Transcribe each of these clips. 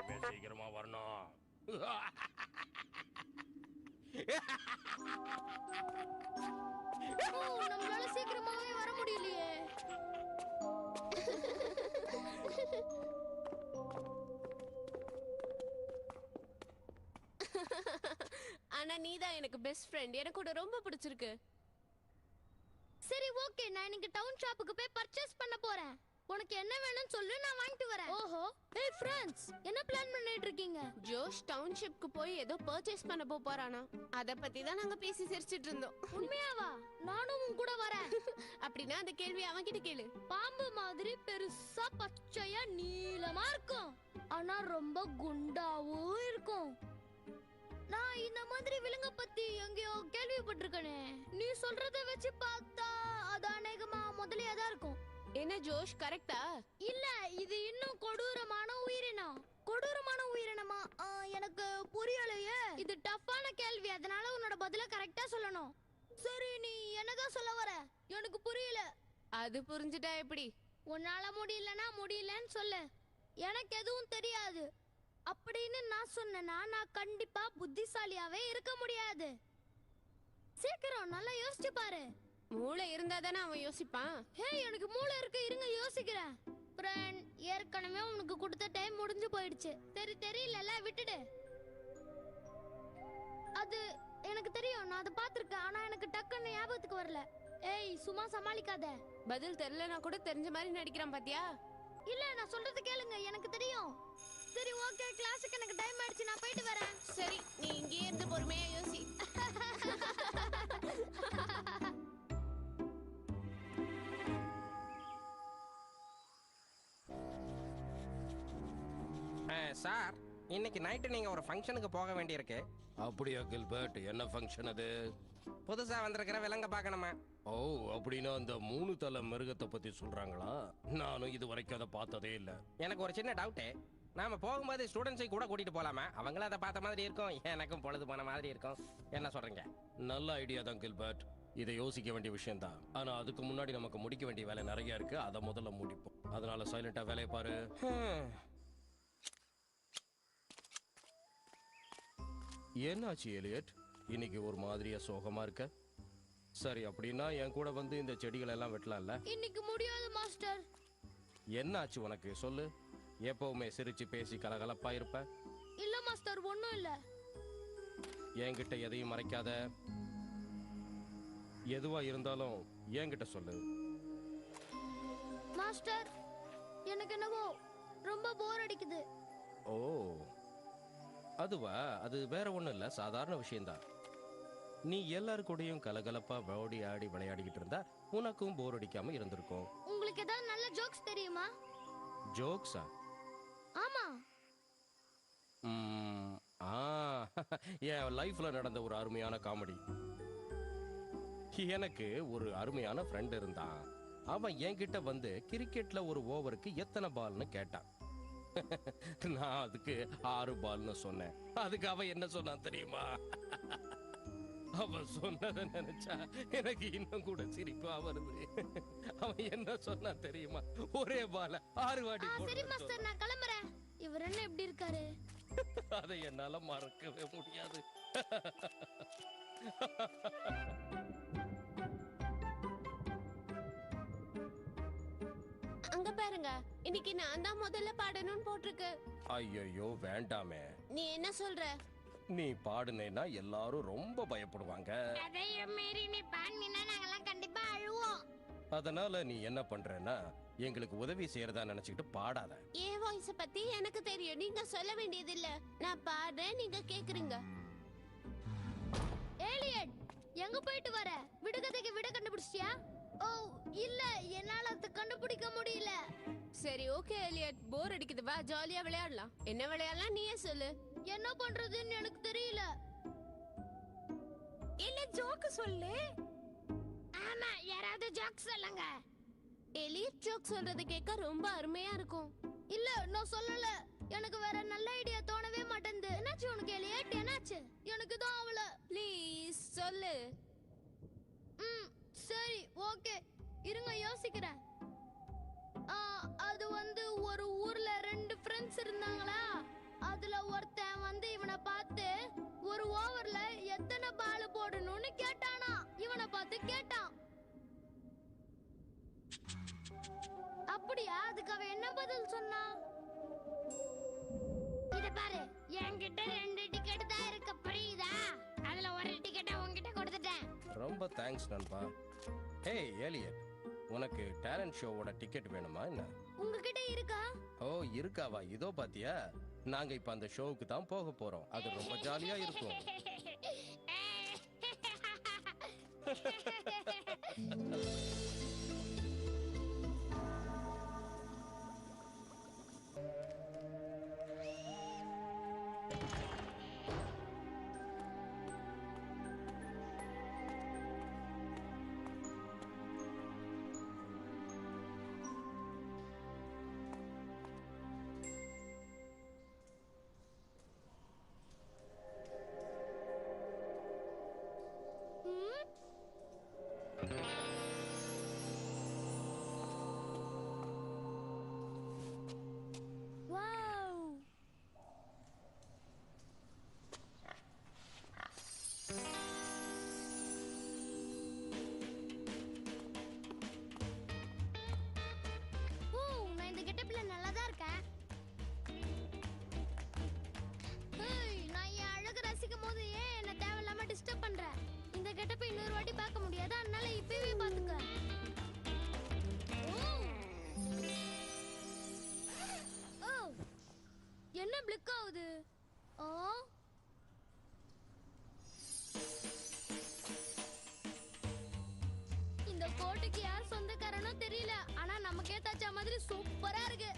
இனிமே சீக்கிரமா வரணும். நம்மளால சீக்கிரமாவே வர முடியலையே. ஆனா நீதான் எனக்கு பெஸ்ட் ஃப்ரெண்ட். எனக்கு கூட ரொம்ப பிடிச்சிருக்கு. சரி ஓகே, நான் இன்னைக்கு டவுன் ஷாப்புக்கு போய் பர்ச்சேஸ் பண்ண போறேன். உனக்கு என்ன வேணும்னு சொல்லு, நான் வாங்கிட்டு வரேன். ஓஹோ, ஏய் ஃப்ரெண்ட்ஸ், என்ன பிளான் பண்ணிட்டு இருக்கீங்க? ஜோஷ் டவுன்ஷிப்க்கு போய் ஏதோ பர்ச்சேஸ் பண்ண போறானா. அத பத்தி தான் நாங்க பேசி சிரிச்சிட்டு இருந்தோம். உண்மையாவா? நானும் உன் கூட வரேன். அப்படின்னா அந்த கேள்வி அவன் கிட்ட கேளு. பாம்பு மாதிரி பெருசா பச்சையா நீளமா இருக்கும், ஆனா ரொம்ப குண்டாவும் இருக்கும். நான் இந்த மாதிரி விலங்க பத்தி எங்கேயோ கேள்விப்பட்டிருக்கனே. நீ சொல்றத வச்சு பார்த்தா அது அநேகமா முதலையா தான் இருக்கும். என்ன ஜோஷ், கரெக்டா? இல்ல, இது இன்னும் கொடூரமான உயிரினம். கொடூரமான உயிரினமா? எனக்கு புரியலையே. இது டஃப்பான கேள்வி, அதனால உன்னோட பதில கரெக்டா சொல்லணும். சரி, நீ என்னதான் சொல்ல வர? எனக்கு புரியல. அது புரிஞ்சுட்டா எப்படி? உன்னால முடியலன்னா முடியலன்னு சொல்லு. எனக்கு எதுவும் தெரியாது அப்படின்னு நான் சொன்னேன்னா நான் கண்டிப்பா புத்திசாலியாவே இருக்க முடியாது. சீக்கிரம் நல்லா யோசிச்சு பாரு. மூளை இருந்தா தானே அவன் யோசிப்பான். ஹே, எனக்கு மூளை இருக்கு, இருங்க யோசிக்கிறேன். ஃப்ரெண்ட், ஏற்கனவே உனக்கு கொடுத்த டைம் முடிஞ்சு போயிடுச்சு. தெரியல, விட்டுடு. அது எனக்கு தெரியும், நான் அதை பார்த்திருக்கேன். ஆனா எனக்கு டக்குன்னு ஞாபகத்துக்கு வரல. ஏய், சும்மா சமாளிக்காத. பதில் தெரியலனா கூட தெரிஞ்ச மாதிரி நடிக்கிறான் பாத்தியா? இல்ல, நான் சொல்றது கேளுங்க, எனக்கு தெரியும். சரி ஓகே, கிளாஸுக்கு எனக்கு டைம் ஆயிடுச்சு, நான் போயிட்டு வரேன். சரி, நீ இங்கே இருந்து பொறுமையா யோசி. சார், இன்னைக்கு நைட்டு நீங்க ஒரு ஃபங்க்ஷனுக்கு போக வேண்டியிருக்கு. அப்படியா கில்பர்ட்? என்ன ஃபங்க்ஷன் அது? புதுசா வந்திருக்கிற விலங்க பார்க்கணுமா? ஓ, அப்படின்னா அந்த 3 தலை மிருகத்தை பத்தி சொல்றாங்களா? நானும் இது வரைக்கும் அதை பார்த்ததே இல்ல. எனக்கு ஒரு சின்ன டவுட்டு. நாம போகும்போது ஸ்டூடெண்ட்ஸை கூட கூட்டிட்டு போலாமா? அவங்களும் அதை பார்த்த மாதிரி இருக்கும், எனக்கும் பொழுது போன மாதிரி இருக்கும். என்ன சொல்றீங்க? நல்ல ஐடியா தான் கில்பர்ட். இதை யோசிக்க வேண்டிய விஷயம் தான். ஆனா அதுக்கு முன்னாடி நமக்கு முடிக்க வேண்டிய வேலை நிறைய இருக்கு. அதை முதல்ல முடிப்போம். அதனால சைலண்டா வேலையை பாரு. என்னாச்சு எலியட்? இன்னைக்கு ஒரு மாதிரியா சோகமா இருக்க? சரி, அப்படின்னா என் கூட வந்து இந்த செடிகள் எல்லாம் வெட்டலாம்ல? இன்னைக்கு முடியாது மாஸ்டர். என்னாச்சு உனக்கு? சொல்லு. எப்பவுமே சிரிச்சு பேசி கலகலப்பா இருப்ப. இல்ல மாஸ்டர், ஒண்ணும் இல்ல. என்கிட்ட எதையும் மறைக்காத. எதுவா இருந்தாலும் என்கிட்ட சொல்லு. மாஸ்டர், எனக்கு என்னவோ ரொம்ப போர் அடிக்குது. ஓ, அதுவா? அது வேற ஒண்ணும் இல்ல, சாதாரண விஷயம்தான். நீ எல்லாரு கூடயும் கலகலப்பா ஓடி ஆடி விளையாடிக்கிட்டு இருந்தா உனக்கும் போர் அடிக்காம இருந்திருக்கும். உங்களுக்கு ஏதாவது நல்ல ஜோக்ஸ் தெரியுமா? ஜோக்ஸா? ஆமா. என் லைஃப்ல நடந்த ஒரு அருமையான காமெடி. எனக்கு ஒரு அருமையான ஃப்ரெண்ட் இருந்தான். அவன் என்கிட்ட வந்து கிரிக்கெட்ல ஒரு ஓவருக்கு எத்தனை பால்னு கேட்டான். நான் அதுக்கு 6 பால்னு சொன்னேன். அதுக்கு அவன் என்ன சொன்னான் தெரியுமா? அவன் சொன்னதை நினைச்சா எனக்கு இன்னும் கூட சிரிப்பா வருது. அவன் என்ன சொன்னா தெரியுமா? ஒரே பால 6 வாட்டி சரி மாஸ்டர், நான் கிளம்புறேன். இவர் என்ன எப்படி இருக்காரு? அதை என்னால மறக்கவே முடியாது. அங்க பாருங்க, இன்னைக்கு நான் தான் முதல்ல பாடணும்னு போட்டிருக்கு. ஐயோ, வேண்டாமே. நீ என்ன சொல்ற? நீ பாடுனேன்னா எல்லாரும் ரொம்ப பயப்படுவாங்க. அதையும் மீறி நீ பாடினா நாங்கெல்லாம் கண்டிப்பா அழுவோம். அதனால நீ என்ன பண்றேன்னா எங்களுக்கு உதவி செய்யறதா நினைச்சுக்கிட்டு பாடாத. என் வாய்ஸ் பத்தி எனக்கு தெரியும், நீங்க சொல்ல வேண்டியது இல்ல. நான் பாடுறேன், நீங்க கேக்குறீங்க. ஏலியட், எங்க போயிட்டு வர? விடுகதைக்கு விட கண்டுபிடிச்சியா? ஓ இல்ல, என்னால அது கண்டுபிடிக்க முடியல. சரி ஓகே எலியட், போர் அடிக்குது, வா ஜாலியா விளையாடலாம். என்ன விளையாடலாம் நீயே சொல்லு. என்ன பண்றதுன்னு எனக்கு தெரியல. இல்ல ஜோக் சொல்லு. ஆமா, யாராவது ஜோக் சொல்லுங்க. எலியட் ஜோக் சொல்றது கேட்க ரொம்ப அருமையா இருக்கும். இல்ல, நான் சொல்லல. எனக்கு வேற நல்ல ஐடியா தோணவே மாட்டேங்குது. என்னாச்சு உனக்கு எலியட்? என்னாச்சு? எனக்கு தான் அவள. ப்ளீஸ் சொல்லு. சரி ஓகே, இருங்க யோசிக்கிறேன். அது வந்து ஒரு ஊர்ல 2 ஃப்ரெண்ட்ஸ் இருந்தாங்களா. தேங்க்ஸ் நண்பா. ஹே ஏலியட், உனக்கு டேலண்ட் ஷோவோட டிக்கெட் வேணுமா என்ன? உங்ககிட்ட இருக்கா? ஓ இருக்காவா? இதோ பாத்தியா, நாங்க இப்ப அந்த ஷோவுக்கு தான் போக போறோம். அது ரொம்ப ஜாலியா இருக்கும். வாவ்! ஓ, நான் இந்த கெட்டப்ல நல்லா தான் இருக்கேன். ஏய், நான் என் அழகு ரசிக்கும் போது ஏன் என்ன தேவையில்லாம டிஸ்டர்ப் பண்ற? இந்த கெட்டப்பை இன்னொரு வாட்டி பார்க்க முடியாது, அதனால இப்பவே பாத்துக்க. ஓ, என்ன பிளிக் ஆகுது? ஓ, இந்த கோட்டுக்கு யார் சொந்தக்காரனோ தெரியல, ஆனா நமக்கே தச்ச மாதிரி சூப்பரா இருக்கு.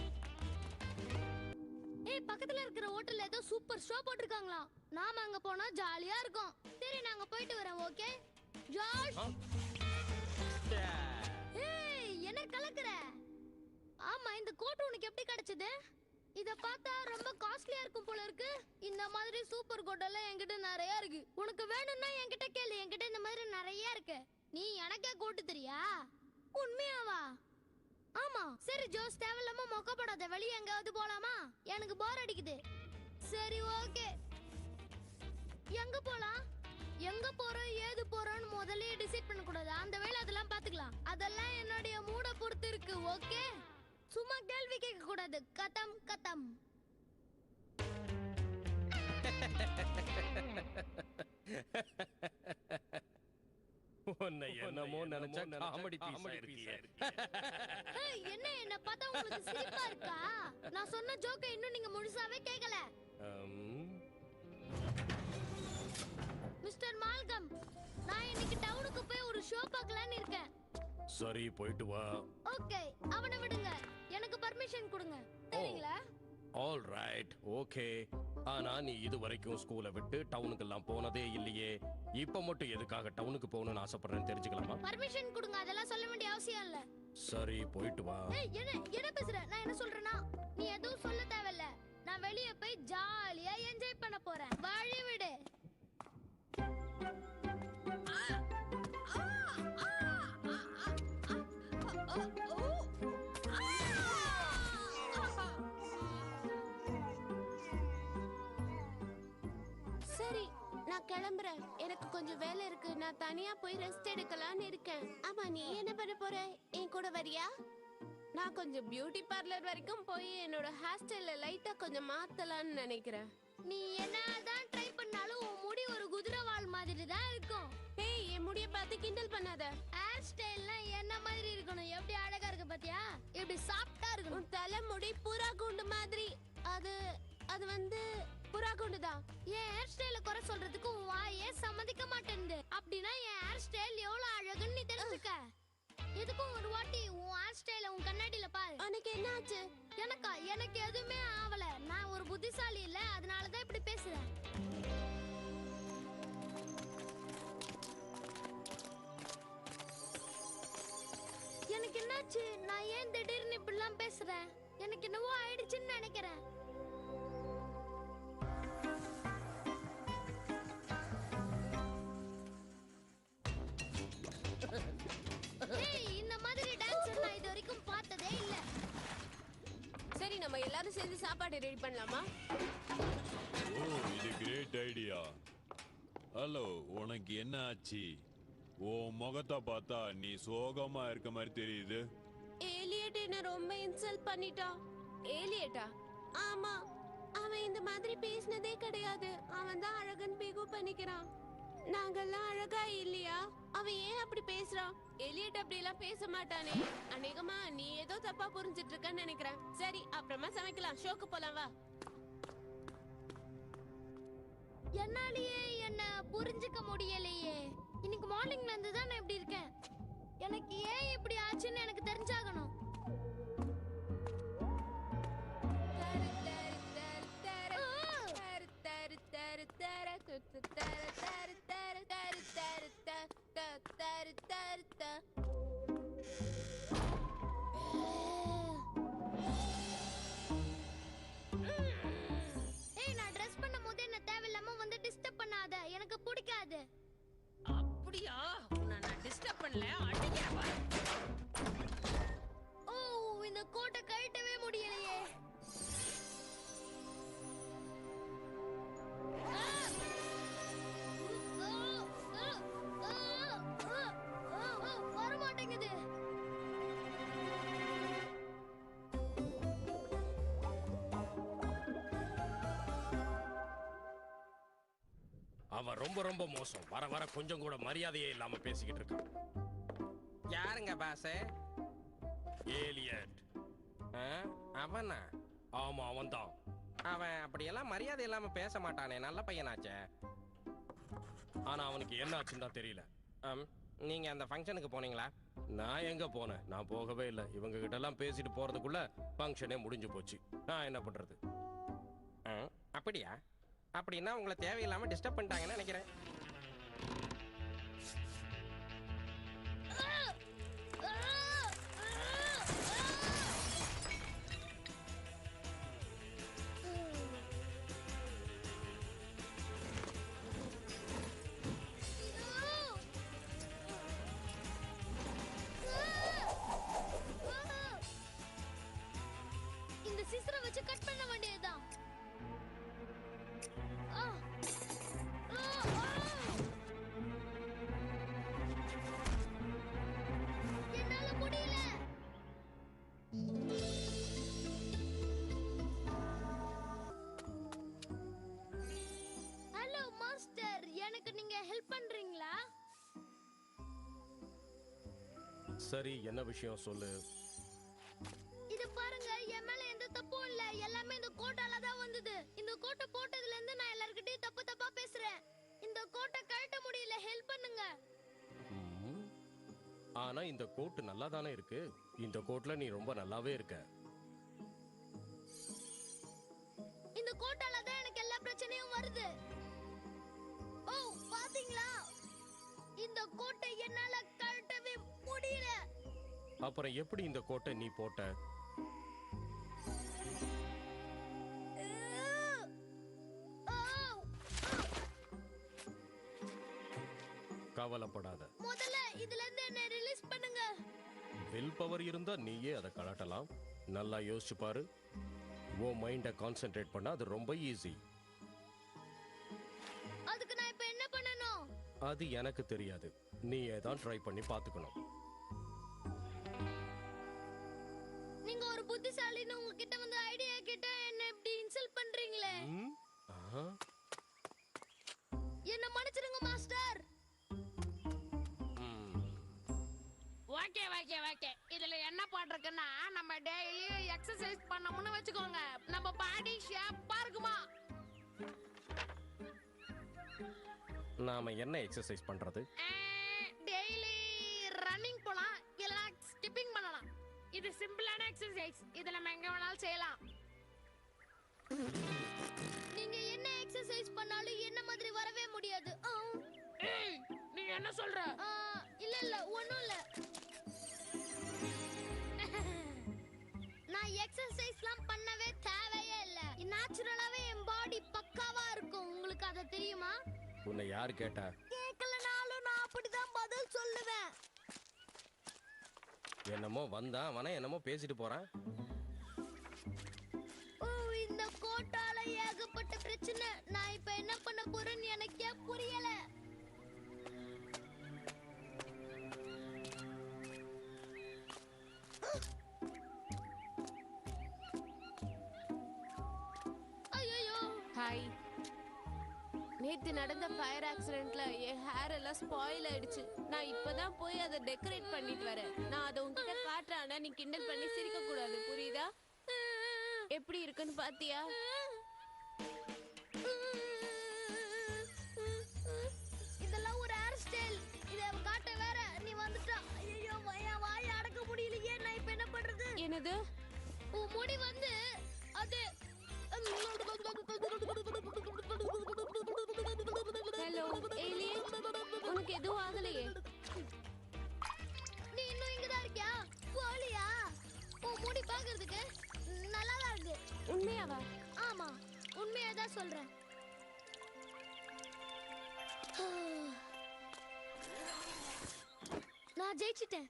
ஏய், பக்கத்துல இருக்கிற ஹோட்டல்ல ஏதோ சூப்பர் ஷோ போட்டிருக்காங்களா? நாம அங்க போனா ஜாலியா இருக்கும். சரி, நாங்க போயிட்டு வரோம். Okay Josh? ஏய், என்ன கலக்குற? ஆமா, இந்த கோட் உனக்கு எப்படி கிடைச்சது? இத பார்த்தா ரொம்ப காஸ்ட்லியா இருக்கும் போல இருக்கு. இந்த மாதிரி சூப்பர் கோட் எல்லாம் என்கிட்ட நிறைய இருக்கு. உனக்கு வேணும்னா என்கிட்ட கேளு, என்கிட்ட இந்த மாதிரி நிறைய இருக்கு. நீ எனக்கே கோட்டு தெரியா? உண்மையாவா? ஆமா. சரி ஜோஸ், தேவையில்லாம மொக்கப்படாத. வெளியே எங்காவது போலாமா? எனக்கு போர் அடிக்குது. சரி ஓகே, எங்க போலாம்? எங்க போறோம் ஏது போறோம்னு முதல்லயே டிசைட் பண்ண கூடாது. அந்த வேளை அதெல்லாம் பாத்துக்கலாம். அதெல்லாம் என்னுடைய மூட பொறுத்து இருக்கு. ஓகே, சும்மா கேள்வி கேட்க கூடாது. கதம் கதம். உன்னை என்னமோ நினைச்சா காமெடி பீஸா இருக்கியே. ஏய், என்ன பார்த்தா உங்களுக்கு சிரிப்பா இருக்கா? நான் சொன்ன ஜோக்கை இன்னும் நீங்க முழுசாவே கேட்கல. மிஸ்டர் மால்கம், நான் இன்னைக்கு டவுனுக்கு போய் ஒரு ஷோ பார்க்கலாம்னு இருக்கேன். சரி போயிட்டு வா. ஓகே, அவனை விடுங்க. எனக்கு பர்மிஷன் கொடுங்க. சரிங்களா? All right, okay. ஆனா நீ இது வரைக்கும் ஸ்கூலை விட்டு டவுனுக்கெல்லாம் போனதே இல்லையே. இப்ப மட்டும் எதுக்காக டவுனுக்கு போகணும்னு ஆசைப்படுறேன்னு தெரிஞ்சுக்கலாமா? பர்மிஷன் கொடுங்க. அதெல்லாம் சொல்ல வேண்டிய அவசியம் இல்ல. சரி போயிட்டு வா. ஏய், என்ன பேசுற? நான் என்ன சொல்றேன்னா, நீ எதுவும் சொல்ல தேவையில்ல. நான் வெளிய போய் ஜாலியா என்ஜாய் பண்ண போறேன். வழி விடு. சரி, நான் கிளம்புறேன். எனக்கு கொஞ்சம் வேலை இருக்கு. நான் தனியா போய் ரெஸ்ட் எடுக்கலாம்னு இருக்கேன். ஆமா, நீ என்ன பண்ண போற? என் கூட வரியா? நான் கொஞ்சம் பியூட்டி பார்லர் வரைக்கும் போய் என்னோட ஹேர் ஸ்டைல லைட்டா கொஞ்சம் மாத்தலாம்னு நினைக்கிறேன். நீ என்னதான் ட்ரை பண்ணாலும் உன் முடி ஒரு குதிரைவால் மாதிரி தான் இருக்கும். ஏய், என் முடிய பார்த்து கிண்டல் பண்ணாத. ஹேர் ஸ்டைல்லாம் என்ன மாதிரி இருக்கணும்? எப்படி அழகா இருக்கு பாத்தியா? இப்படி சாஃப்ட்டா இருக்கணும். உன் தலைமுடி புறா குண்டு மாதிரி. அது வந்து புறா குண்டு தான். என் ஹேர் ஸ்டைல குறை சொல்றதுக்கு உன் வாயே சம்மதிக்க மாட்டேங்குது. அப்படின்னா என் ஹேர் ஸ்டைல் எவ்வளவு அழகுன்னு நீ தெரிஞ்சுக்க. எதுக்கும் ஒரு வாட்டி உன் ஹேர் ஸ்டைல உன் கண்ணாடியில பாரு. உனக்கு என்ன ஆச்சு? எனக்கு எதுவுமே ஆவல. நான் ஒரு புத்திசாலி இல்ல, அதனாலதான் இப்படி பேசுறேன். எனக்கு என்னாச்சு? நான் ஏன் திடீர்னு இப்படிலாம் பேசுறேன்? எனக்கு என்னவோ ஆயிடுச்சுன்னு நினைக்கிறேன். ஏய், இந்த மாதிரி டான்ஸ் நான் இது வரைக்கும் பார்த்ததே இல்ல. சரி, நம்ம எல்லாரும் சேர்ந்து சாப்பாடு ரெடி பண்ணலாமா? ஓ, இது கிரேட் ஐடியா. ஹலோ, உனக்கு என்ன ஆச்சு? உன் முகத்தை பார்த்தா நீ சோகமா இருக்க மாதிரி தெரியுது. ஏலியட் என்ன ரொம்ப இன்சல்ட் பண்ணிட்டான். ஏலியட்டா? ஆமா, அவன் இந்த மாதிரி பேசினதே கிடையாது. அவன் தான் அழகன் பிகு பண்ணிக்கிறான். நாங்கெல்லாம் அழகா இல்லையா? அவன் ஏன் அப்படி பேசுறான்? எலியட் அப்படி எல்லாம் பேச மாட்டானே. அநேகமா நீ ஏதோ தப்பா புரிஞ்சிட்டு இருக்கன்னு நினைக்கிறேன். சரி, அப்புறமா சமைக்கலாம். ஷோக்கு போலாம் வா. என்னாலயே என்ன புரிஞ்சுக்க முடியலையே. இன்னைக்கு மார்னிங்ல இருந்து தான் நான் இப்படி இருக்கேன். எனக்கு ஏன் இப்படி ஆச்சுன்னு எனக்கு தெரிஞ்சாகணும். ஏய், நான் ட்ரெஸ் பண்ணும்போது என்ன தேவையில்லாம வந்து டிஸ்டர்ப் பண்ணாத. எனக்கு பிடிக்காது. அப்படியா? உன்னை நான் டிஸ்டர்ப் பண்ணல, அடிக்கிறேன் பாரு. ஓ, இந்த கோட்டை கழட்டவே முடியலையே. வர மாட்டேங்குது. அவன் ரொம்ப ரொம்ப மோசம். வர வர கொஞ்சம் கூட மரியாதையே இல்லாம பேசிக்கிட்டு இருக்கான். யாருங்க பாஸ்? ஏலியட். அவனா? ஆமா, அவன்தான். அவன் அப்படியெல்லாம் மரியாதை இல்லாம பேச மாட்டானே, நல்ல பையனாச்சே. ஆனா அவனுக்கு என்ன ஆச்சுன்னு தான் தெரியல. நீங்க அந்த ஃபங்க்ஷனுக்கு போனீங்களா? நான் எங்க போனேன்? நான் போகவே இல்லை. இவங்க கிட்ட எல்லாம் பேசிட்டு போறதுக்குள்ள ஃபங்க்ஷனே முடிஞ்சு போச்சு. நான் என்ன பண்றது? அப்படியா? அப்படின்னா உங்களை தேவையில்லாம டிஸ்டர்ப் பண்ணிட்டாங்கன்னு நினைக்கிறேன். இந்த சிசரை வச்சு கட் பண்ண வேண்டியதுதான். என்னால முடியல. ஹலோ மாஸ்டர், எனக்கு நீங்க ஹெல்ப் பண்றீங்களா? சரி, என்ன விஷயம் சொல்லு. இது பாருங்க, என் மேல எந்த தப்பும் இல்ல. எல்லாமே இந்த கோட்டால தான் வந்தது. இந்த கோட்டை போட்டதுல இருந்து நான் எல்லார்கிட்டயும் தப்பு தப்பா பேசுறேன். இந்த கோட்டை கழட்ட முடியல. ஹெல்ப் பண்ணுங்க. ம். ஆனா இந்த கோட் நல்லா தானே இருக்கு. இந்த கோட்ல நீ ரொம்ப நல்லாவே இருக்க. இந்த கோட்டால தான் எனக்கு எல்லா பிரச்சனையும் வருது. ஓ, பாத்தீங்களா? இந்த கோட்டை என்னால கழட்டவே முடியல. அப்புறம் எப்படி இந்த கோட்டை நீ போட்ட? கவலைப்படாத. முதல்ல இதுல இருந்து என்ன ரிலீஸ் பண்ணுங்க. வில் பவர் இருந்தா நீயே அதை கலட்டலாம். நல்லா யோசிச்சு பாரு. உன் மைண்டை கான்சென்ட்ரேட் பண்ணா அது ரொம்ப ஈஸி. அதுக்கு நான் இப்ப என்ன பண்ணணும்? அது எனக்கு தெரியாது. நீயே தான் ட்ரை பண்ணி பார்த்துக்கணும். நீங்க ஒரு புத்திசாலின்னு உங்ககிட்ட வந்து ஐடியா கேட்டா என்ன இப்படி இன்சல்ட் பண்றீங்களே. ம்? ஆஹா. என்ன மன்னிச்சிடுங்க மாஸ்டர். Okay okay okay. இதுல என்ன போட்டிருக்குன்னா, நம்ம டெய்லியும் எக்ஸசைஸ் பண்ணோம்னு வச்சுக்கோங்க, நம்ம பாடி ஷேப்பா இருக்குமா. நாம என்ன எக்ஸசைஸ் பண்றது? டெய்லி ரன்னிங் போலாம், இல்ல ஸ்கிப்பிங் பண்ணலாம். இது சிம்பிளான எக்ஸசைஸ். இத நம்ம எங்க வேணாலும் செய்யலாம். நீங்க என்ன எக்ஸசைஸ் பண்ணாலும் என்ன மாதிரி வரவே முடியாது. ஏய், நீ என்ன சொல்ற? இல்ல இல்ல, ஒண்ணும் இல்ல. நான் எக்ஸசைஸ்லாம் பண்ணவே தேவையே இல்ல. நேச்சுரலாவே என் பாடி பக்காவா இருக்கும். உங்களுக்கு அது தெரியுமா? உன்னை யார் கேட்டா? கேட்கலனாலும் நான் அப்படிதான் பதில் சொல்லுவேன். என்னமோ வந்தான், அவனை என்னமோ பேசிட்டு போறான். ஓ, இந்த கோட்டால ஏகப்பட்ட பிரச்சனை. நான் இப்ப என்ன பண்ண போறேன்னு எனக்கே புரியல. ஐயோ, ஹாய். நேத்து நடந்த ஃபயர் ஆக்சிடென்ட்ல என் ஹேர் எல்லாம் ஸ்பாயில் ஆயிடுச்சு. நான் இப்பதான் போய் அதை டெக்கரேட் பண்ணிட்டு வரேன். நான் அதை உன்கிட்ட காட்டுறேன், ஆனா நீ கிண்டல் பண்ணி சிரிக்க கூடாது, புரியுதா? எப்படி இருக்குன்னு பாத்தியா? இதெல்லாம் ஒரு ஹேர் ஸ்டைல். இத காட்ட வேற நீ வந்துட்டா. ஐயோ என் வாயை அடக்க முடியலையே. நான் இப்ப என்ன பண்றது? என்னது? உன் முடி வந்து அது ஹலோ ஏலியன், உனக்கு எதுவும் ஆகலையே? நீ இன்னும் இங்கதான் இருக்கியா? போலியா? உன் முடி பாக்குறதுக்கு நல்லாதான் இருக்கு. உண்மையாவா? ஆமா, உண்மையாதான் சொல்றேன். நான் ஜெயிச்சிட்டேன்.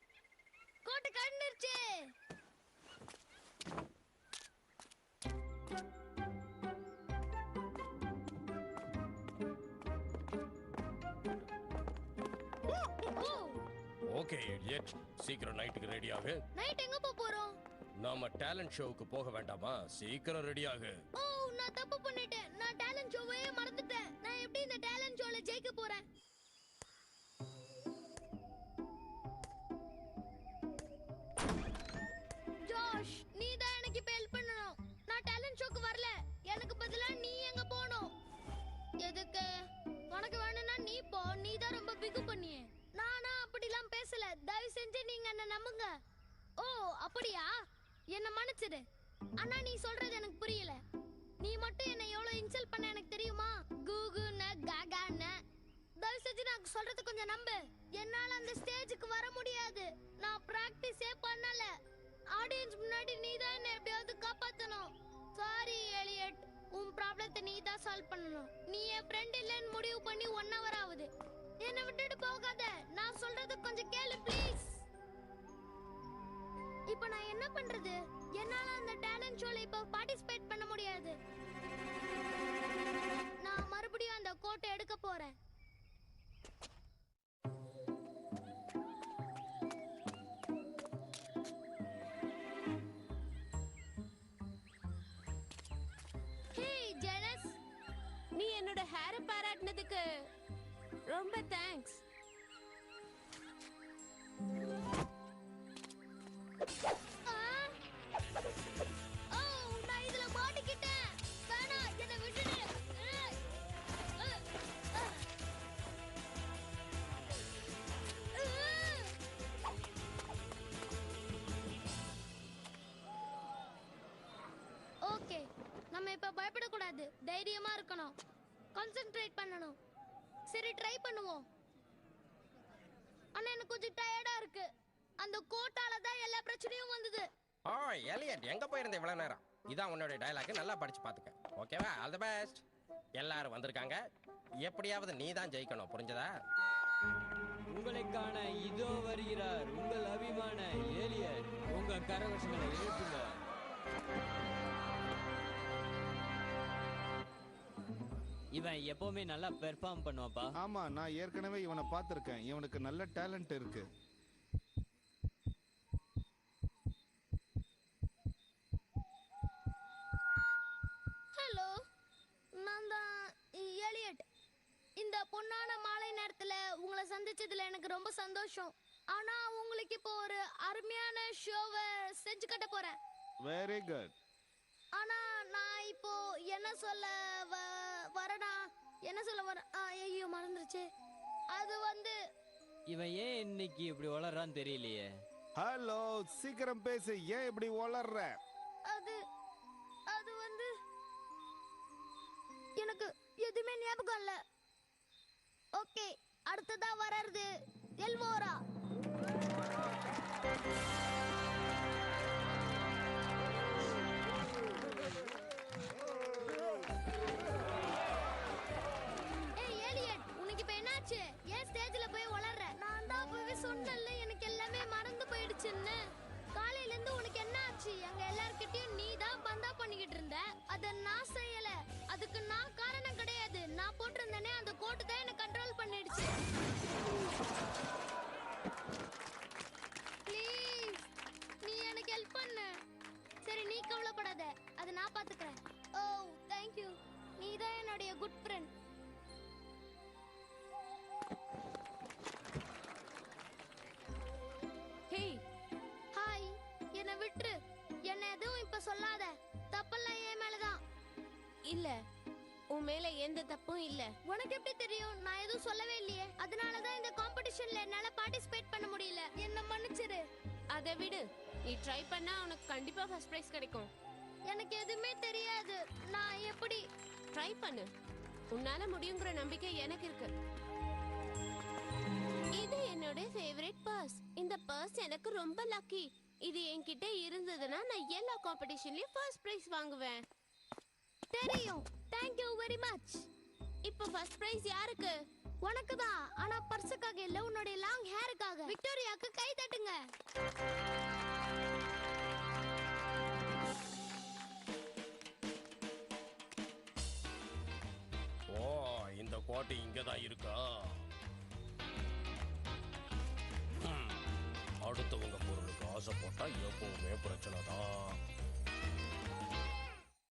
கோட்டை கண்டிருச்சு. ஓகே இடியட், சீக்கிரம் நைட்டுக்கு ரெடி ஆகு. நைட் எங்க போறோம்? நாம டேலண்ட் ஷோவுக்கு போக வேண்டாமா? சீக்கிரம் ரெடி ஆகு. ஓ, நான் தப்பு பண்ணிட்டேன். நான் டேலண்ட் ஷோவையே மறந்துட்டேன். நான் எப்படி இந்த டேலண்ட் ஷோல ஜெயிக்க போறேன்? ஜோஷ், நீ தான் எனக்கு இப்ப ஹெல்ப் பண்ணணும். நான் டேலண்ட் ஷோக்கு வரல. எனக்கு பதிலா நீ எங்க போணும்? எதுக்கு? உனக்கு வேணும்னா நீ போ. நீ தான் ரொம்ப பிகு பண்ணியே. நானா அப்படிலாம் பேசல. தயவு செஞ்சு நீங்க என்ன நம்புங்க. ஓ, அப்படியா? என்ன மன்னிச்சிடு. ஆனா நீ சொல்றது எனக்கு புரியல. நீ மட்டும் என்ன எவ்வளவு இன்சல்ட் பண்ண எனக்கு தெரியுமா? கூகுன்னு காகான்னு. தயவு செஞ்சு நான் சொல்றது கொஞ்சம் நம்பு. என்னால அந்த ஸ்டேஜுக்கு வர முடியாது. நான் பிராக்டிஸே பண்ணல. ஆடியன்ஸ் முன்னாடி நீ தான் என்ன எப்படியாவது காப்பாத்தணும். சாரி எலியட், உன் ப்ராப்ளத்தை நீ தான் சால்வ் பண்ணணும். நீ என் ஃப்ரெண்ட் இல்லைன்னு முடிவு பண்ணி 1 hour ஆகுது. என்னை விட்டுட்டு போகாத. நான் சொல்றது கொஞ்சம் கேளு ப்ளீஸ். இப்போ நான் என்ன பண்றது? என்னால அந்த டேலண்ட் ஷோல இப்போ பார்ட்டிசிபேட் பண்ண முடியாது. நான் மறுபடியும் அந்த கோட்டை எடுக்க போறேன். ஹே ஜெனஸ், நீ என்னோட ஹேரை பாராட்டினதுக்கு ரொம்ப தேங்க்ஸ். ஓ, நான் இதுல மாட்டிக்கிட்டேன். வேணாம், என்னை விட்டுடு. ஓகே, நம்ம இப்ப பயப்படக்கூடாது. தைரியமா இருக்கணும். கான்சென்ட்ரேட் பண்ணணும். சரி, ட்ரை பண்ணுவோம். ஆனா எனக்கு கொஞ்சம் டயர்டா இருக்கு. அந்த கோட்டால தான் எல்லா பிரச்சனையும் வந்தது. ஓ எலியட், எங்க போயிருந்த இவ்வளவு நேரம்? இதான் உன்னோட டயலாக், நல்லா படிச்சு பாத்துக்க. ஓகேவா? All the best. எல்லாரும் வந்திருக்காங்க. எப்படியாவது நீ தான் ஜெயிக்கணும், புரிஞ்சதா? உங்களுக்கான இதோ வருகிறார் உங்கள் அபிமான ஏலியன். உங்க கரகோஷங்களை எழுப்புங்க. இவன் எப்பவுமே நல்லா பெர்ஃபார்ம் பண்ணுவாப்பா. ஆமா, நான் ஏற்கனவே இவனை பார்த்திருக்கேன். இவனுக்கு நல்ல டேலண்ட் இருக்கு. ஹலோ, நான் தான் எலியட். இந்த பொன்னான மாலை நேரத்துல உங்களை சந்திச்சதுல எனக்கு ரொம்ப சந்தோஷம். ஆனா உங்களுக்கு இப்போ ஒரு அருமையான ஷோவை செஞ்சு கட்ட போறேன். Very good. ஆனா நான் இப்போ என்ன சொல்ல வரனா என்ன சொல்ல வர ஐயோ மறந்துருச்சு. அது வந்து இவன் ஏன் இன்னைக்கு இப்படி வளர்றான்னு தெரியலையே. ஹலோ, சீக்கிரம் பேசு. ஏன் இப்படி வளர்ற? அது அது வந்து எனக்கு எதுவுமே ஞாபகம் இல்ல. ஓகே, அடுத்ததா வர்றது எல்வோரா. ஏய் எலியட், உனக்கு இப்ப என்னாச்சு? ஏன் ஸ்டேஜ்ல போய் வளர்ற? நான் தான் அப்பவே சொன்னேன்ல, எனக்கு எல்லாமே மறந்து போயிடுச்சுன்னு. காலையில இருந்து உனக்கு என்ன ஆச்சு? எங்க எல்லார்கிட்டயும் நீ தான் பந்தா பண்ணிக்கிட்டு இருந்த. அத நான் செய்யல. அதுக்கு நான் காரணம் கிடையாது. நான் போட்டிருந்தேனே அந்த கோட்டு தான் என்ன கண்ட்ரோல் பண்ணிடுச்சு. ப்ளீஸ், நீ எனக்கு ஹெல்ப் பண்ணு. சரி, நீ கவலைப்படாத. அதை நான் பாத்துக்கிறேன். ஓ, தேங்க் யூ. நீ தான் என்னுடைய குட் ஃப்ரெண்ட். இல்ல உன் மேல எந்த தப்பும் இல்ல. உனக்கு எப்படி தெரியும்? நான் எதுவும் சொல்லவே இல்லையே. அதனால தான் இந்த காம்படிஷன்ல என்னால பார்ட்டிசிபேட் பண்ண முடியல. என்ன மன்னிச்சிரு. அதை விடு, நீ ட்ரை பண்ணா உனக்கு கண்டிப்பா ஃபர்ஸ்ட் பிரைஸ் கிடைக்கும். எனக்கு எதுவுமே தெரியாது. நான் எப்படி? ட்ரை பண்ணு, உன்னால முடியுங்கிற நம்பிக்கை எனக்கு இருக்கு. இது என்னோட ஃபேவரட் பர்ஸ். இந்த பர்ஸ் எனக்கு ரொம்ப லக்கி. இது என்கிட்ட இருந்ததுன்னா நான் எல்லா காம்படிஷன்லயும் ஃபர்ஸ்ட் பிரைஸ் வாங்குவேன். தெரியும். Thank you very much. இப்போ ஃபர்ஸ்ட் பிரைஸ் யாருக்கு? உனக்கு தான். ஆனா பர்ஸுக்காக இல்ல, உன்னோட லாங் ஹேருக்காக. விக்டோரியாக்கு கை தட்டுங்க. ஓ, இந்த கோட்டை இங்க தான் இருக்கா? அடுத்தவங்க பொருளுக்கு ஆசைப்பட்டா எப்பவுமே பிரச்சனை தான்.